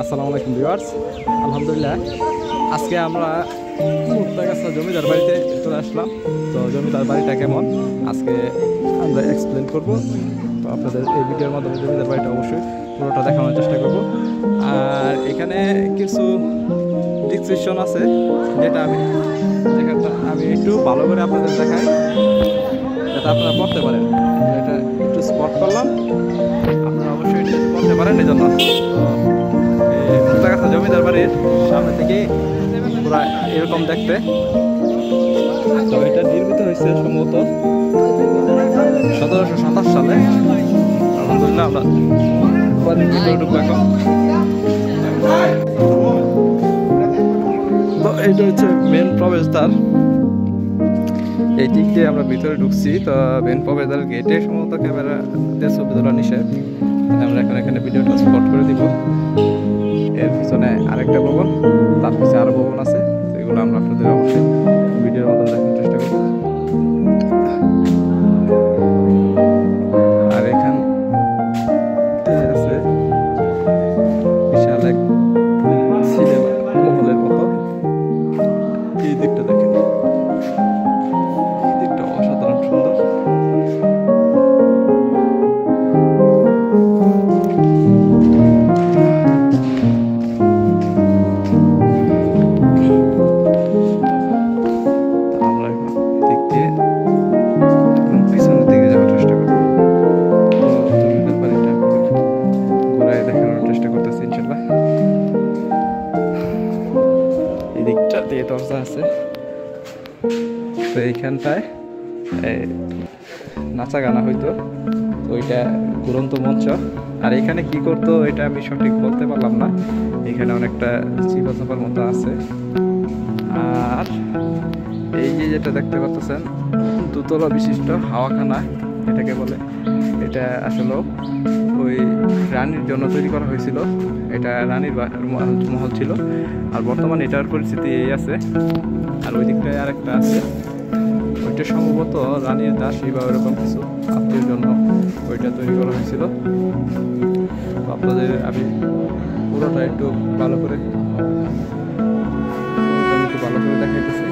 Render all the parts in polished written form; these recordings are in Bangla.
আসসালামু আলাইকুম ভিউয়ার্স। আলহামদুলিল্লাহ, আজকে আমরা মুক্তাগাছা জমিদার বাড়িতে চলে আসলাম। তো জমিদার বাড়িটা কেমন আজকে আমরা এক্সপ্লেন করব। তো আপনাদের এই ভিডিওর মাধ্যমে জমিদার বাড়িটা অবশ্যই পুরোটা দেখানোর চেষ্টা করব। আর এখানে কিছু ডিসক্রিপশন আছে যেটা আমি একটু ভালো করে আপনাদের দেখাই, যাতে আপনারা পড়তে পারেন। এটা একটু স্পট করলাম, আপনারা অবশ্যই এটা পড়তে পারেন। এই জন্য মুক্তাগাছা জমিদার বাড়ির সামনে থেকে পুরো এরকম দেখতে। তো এটা নির্মিত হয়েছে সম্ভবত 1727 সালে। আলহামদুলিল্লাহ, আমরা ঢুকবো এখন। তো এইটা হচ্ছে মেন প্রবেশদ্বার। এই দিক দিয়ে আমরা ভিতরে ঢুকছি। তো মেন প্রবেশদ্বার গেটে সম্ভবত ক্যামেরা দিয়ে ছবি তোলা নিষেধ। আমরা এখন এখানে ভিডিওটা স্পট করে দিব। এর পিছনে আরেকটা ভবন, তার পিছনে আরো ভবন আছে। তো এগুলো আমরা আপনাদের অবশ্যই ভিডিওর মাধ্যমে দেখার চেষ্টা করব। আর এখানে আছে বিশাল এক সিনেমা মহলের মতো। এই দিকটা দেখেন, এই দিকটা অসাধারণ সুন্দর। দরজা আছে। তো এইখানটায় নাচা গানা হইতো। তো ওইটা ঘুরন্ত মঞ্চ। আর এখানে কি করতো এটা আমি সঠিক বলতে পারলাম না। এখানে অনেকটা চিপা চাপার মতো আছে। আর এই যে যেটা দেখতে পাচ্ছেন, দুতলা বিশিষ্ট হাওয়াখানা এটাকে বলে। এটা আসলে ওই রানীর জন্য তৈরি করা হয়েছিল। এটা রানীর মহল ছিল। আর বর্তমানে এটার পরিস্থিতি এই আছে। আর ওই দিকটায় আরেকটা আছে, ওইটা সম্ভবত রানীর দাসী বা ওইরকম কিছু আত্মীয়ের জন্য ওইটা তৈরি করা হয়েছিল। তো আপনাদের আমি পুরোটা একটু ভালো করে দেখাইতেছি।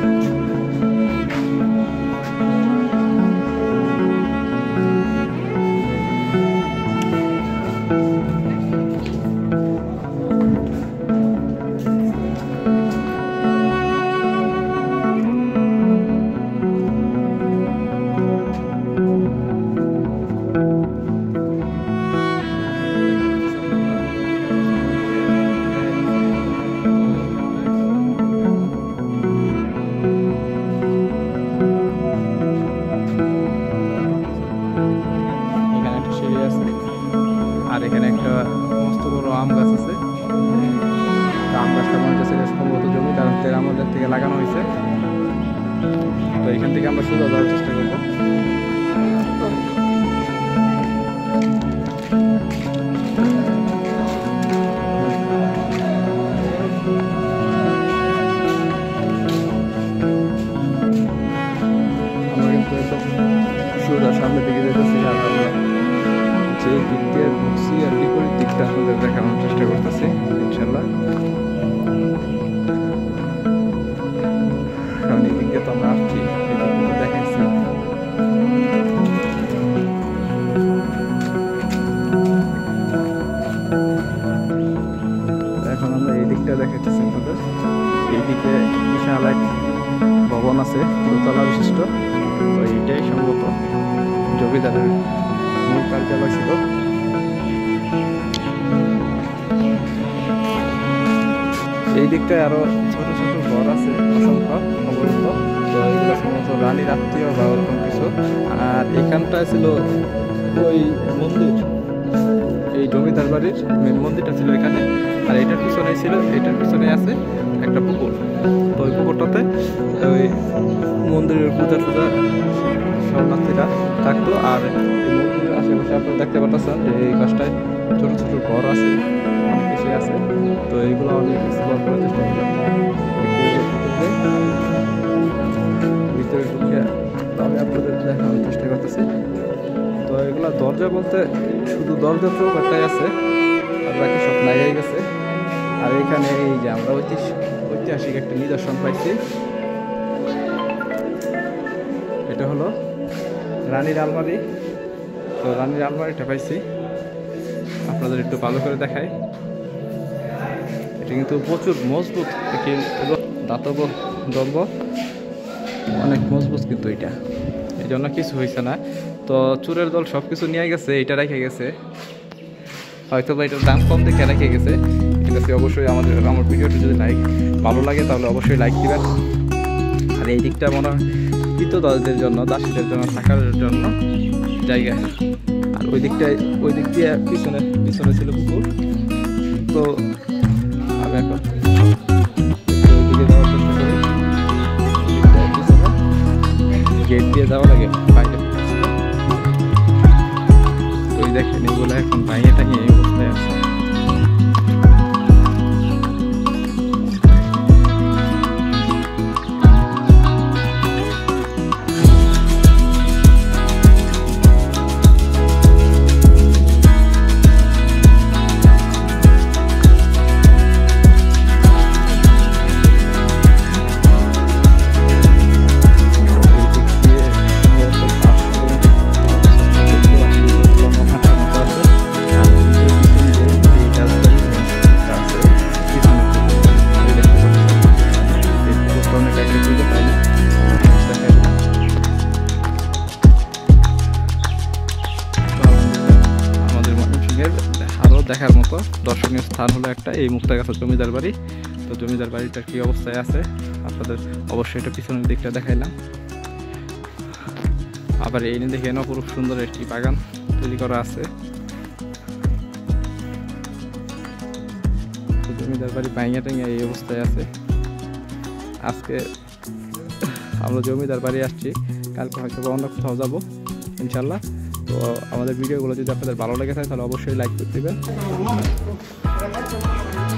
আর এখানে একটা মস্ত বড় আম গাছ আছে। আম গাছটা মনে হচ্ছে সম্ভবত জমিদারদের আমাদের থেকে লাগানো হয়েছে। তো এখান থেকে আমরা সোজা যাওয়ার চেষ্টা করবো। আমরা কিন্তু একদম সোজা সামনের দিকে যেতেছি। আর আমরা যে দিক দিয়ে ঢুকছি আর বিপরীত দিকটা আপনাদের দেখানোর চেষ্টা করতেছি ইনশাল্লাহ। কারণ এই দিক দিয়ে তো আমরা আসছি, এই দিকটা দেখাইছি। এখন আমরা এই দিকটা দেখাইতেছি আপনাদের। এই দিকে বিশাল এক ভবন আছে, দোতলা বিশিষ্ট। তো এইটাই সম্ভবত জমিদারের মূল কার্যালয় ছিল। এই দিকটায় আরো ছোট ছোট ঘর আছে অসংখ্য অবস্থিত। তো এগুলো সম্ভবত রানীর আত্মীয় বা ওরকম কিছু। আর এখানটায় ছিল ওই মন্দির, এই জমিদার বাড়ির মেন মন্দিরটা ছিল এখানে। আর এটার পিছনে আছে একটা পুকুর। তো ওই পুকুরটাতে ওই মন্দিরের পূজা শরণার্থীরা থাকতো। আর এই মন্দিরের আশেপাশে আপনারা দেখতে পাচ্ছেন যে এই গাছটায় ছোট ছোট ঘর আছে, অনেক কিছু আছে। তো এইগুলো অনেক এক্সপ্লোর করার চেষ্টা করলাম। ভিতরে ঢুকে আমি আপনাদের দেখানোর চেষ্টা করতেছি। তো এগুলো দরজা বলতে শুধু দরজার চৌকাঠটাই আছে, আর বাকি সব নাই গেছে। আর এখানে এই যে আমরা ঐতিহাসিক একটা নিদর্শন পাইছি, এটা হলো রানীর আলমারি। তো রানীর আলমারিটা পাইছি, আপনাদের একটু ভালো করে দেখাই। এটা কিন্তু প্রচুর মজবুত, দাতব্য দ্রব্য, অনেক মজবুত কিন্তু এটা, এই জন্য কিছু হয়েছে না। তো চোরের দল সব কিছু নিয়ে গেছে, এটা রেখে গেছে, হয়তো বা এটার দাম কম দেখে রেখে গেছে। ঠিক আছে, অবশ্যই আমার ভিডিওটা যদি ভালো লাগে তাহলে অবশ্যই লাইক দিবেন। আর এই দিকটা মনে হয় কৃতদাসদের জন্য, দাসীদের জন্য থাকার জন্য জায়গা। আর ওই দিক দিয়ে পিছনে ছিল পুকুর। তো আমি এখন ওইদিকে যাওয়ার চেষ্টা করি, গেট দিয়ে যাওয়া লাগে বাইরে। ওই দেখেন এগুলো এখন ভাঙিয়ে টাঙিয়ে এই অবস্থায় আছে। আরও দেখার মতো দর্শনীয় স্থান হলো একটা এই মুক্তাগাছা জমিদার বাড়ি। তো জমিদার বাড়িটা কী অবস্থায় আছে আপনাদের অবশ্যই এটা পিছনের দিকটা দেখাইলাম। আবার এই নিয়ে দেখে অপরূপ সুন্দর একটি বাগান তৈরি করা আছে। তো জমিদার বাড়ি ভাঙিয়া টাঙিয়া এই অবস্থায় আছে। আজকে আমরা জমিদার বাড়ি আসছি, কালকে হয়তো অন্য কোথাও যাবো ইনশাল্লাহ। তো আমাদের ভিডিওগুলো যদি আপনাদের ভালো লেগে থাকে তাহলে অবশ্যই লাইক করে দেবেন।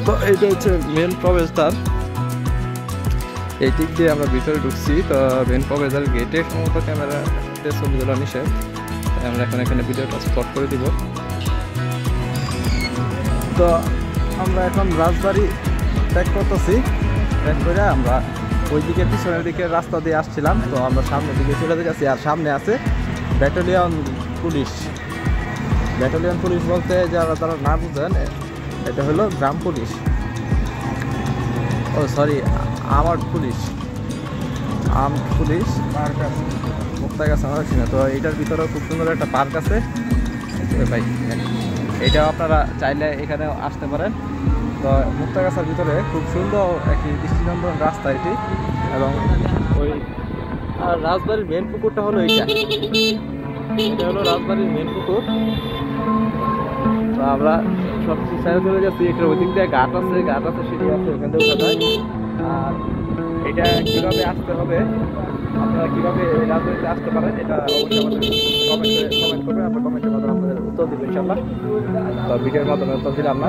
তো এইটা হচ্ছে মেন প্রবেশদ্বার, এই দিক দিয়ে আমরা ভিতরে ঢুকছি। তো মেন প্রবেশদ্বার গেটে সম্ভবত ক্যামেরাতে ছবি তোলা নিষেধ, আমরা এখন এখানে ভিডিওটা স্পট করে দিব। তো আমরা এখন রাজবাড়ি ত্যাগ করতেছি, ত্যাগ করে আমরা ওই দিকে পিছনের দিকে রাস্তা দিয়ে আসছিলাম। তো আমরা সামনের দিকে চলে যাচ্ছি। আর সামনে আছে ব্যাটালিয়ন পুলিশ। ব্যাটালিয়ন পুলিশ বলতে যারা না বুঝেন, এটা হলো গ্রাম পুলিশ, ও সরি আর্মড পুলিশ, মুক্তাগাছা না। তো এইটার ভিতরে খুব সুন্দর একটা পার্ক আছে ভাই, এটাও আপনারা চাইলে এখানে আসতে পারেন। তো মুক্তাগাছার ভিতরে খুব সুন্দর একটি দৃষ্টিনন্দন রাস্তা এটি। এবং ওই আর রাজবাড়ির মেন পুকুরটা হলো এটা হলো রাজবাড়ির মেন পুকুর। তো আমরা সব কিছু সাইড চলে যাচ্ছি। একটা ওই দিক দিয়ে ঘাট আছে সিঁড়ি আছে, ওখান থেকে উঠা যায়। আর এটা কীভাবে আসতে হবে, আপনারা কীভাবে রাজবাড়িতে আসতে পারেন, এটা অবশ্যই আমাদের কমেন্ট করবেন। আপনার কমেন্টের মাধ্যমে আপনাদের উত্তর দেবেন ইনশাল্লাহ। তো ভিডিওর মাধ্যমে উত্তর দিলাম না।